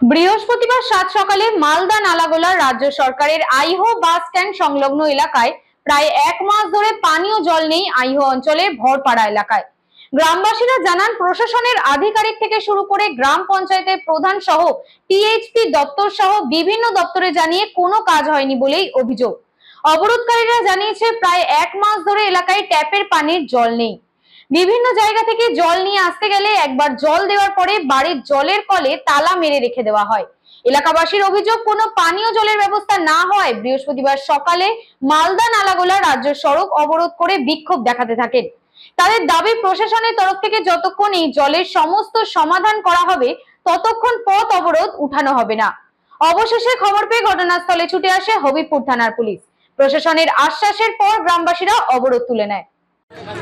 বৃহস্পতিবার সাত সকালে মালদা নালাগোলা রাজ্য সরকারের আইহো বাস স্ট্যান্ড সংলগ্ন এলাকায় প্রায় এক মাস ধরে পানীয় জল নেই আইহো অঞ্চলের ভরপাড়া এলাকায়। গ্রামবাসীরা জানান, প্রশাসনের আধিকারিক থেকে শুরু করে গ্রাম পঞ্চায়েতের প্রধান সহ টিএইচপি দপ্তর সহ বিভিন্ন দপ্তরে জানিয়ে কোনো কাজ হয়নি বলেই অভিযোগ। অবরোধকারীরা জানিয়েছে, প্রায় এক মাস ধরে এলাকায় ট্যাপের পানির জল নেই। বিভিন্ন জায়গা থেকে জল নিয়ে আসতে গেলে একবার জল দেওয়ার পরে বাড়ির জলের কলে তালা মেরে রেখে দেওয়া হয়। এলাকাবাসীর অভিযোগ, কোনো পানীয় জলের ব্যবস্থা না হওয়ায় বৃহস্পতিবার সকালে মালদা নালাগোলা রাজ্য সড়ক অবরোধ করে বিক্ষোভ দেখাতে থাকেন। তাদের দাবি, প্রশাসনের তরফ থেকে যতক্ষণ এই জলের সমস্ত সমাধান করা হবে ততক্ষণ পথ অবরোধ উঠানো হবে না। অবশেষে খবর পেয়ে ঘটনাস্থলে ছুটে আসে হবিবপুর থানার পুলিশ। প্রশাসনের আশ্বাসের পর গ্রামবাসীরা অবরোধ তুলে নেয়।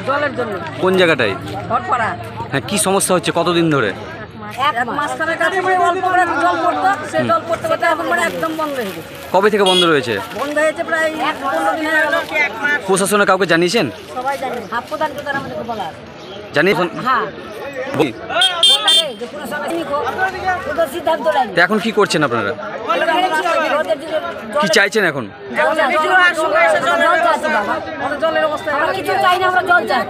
জলের জন্য কোন জায়গাটায়? ভরপাড়া। হ্যাঁ, কি সমস্যা হচ্ছে কতদিন ধরে? এক মাসখানেক আগে অল্প করে জল পড়তো, সেই জল পড়তে পড়তে এখন একদম বন্ধ হয়ে গেছে। কবে থেকে বন্ধ রয়েছে? বন্ধ হয়েছে প্রায় 15 দিন হয়ে গেল। প্রশাসনে কাউকে জানিয়েছেন? সবাই জানে, হাফ প্রধান তো তারা আমাদেরকে বলা আছে। জানিয়েছেন? হ্যাঁ, বলি, বলা রে যে প্রশাসনে কোনো সিদ্ধান্ত নেয়নি। তো এখন কি করছেন আপনারা? কি চাইছেন এখন? জলের অবস্থা আমরা কিছু চাই না, আমরা জল চাই।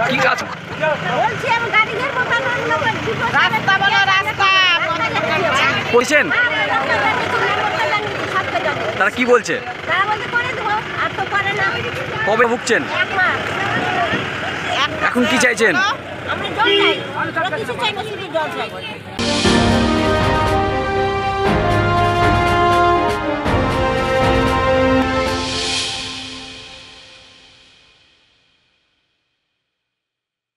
কি কাজ করছেন? তারা কি বলছে? কবে ভুগছেন? এখন কি চাইছেন? আমরা জল চাই, আমরা কিছু চাই না, শুধু জল চাই।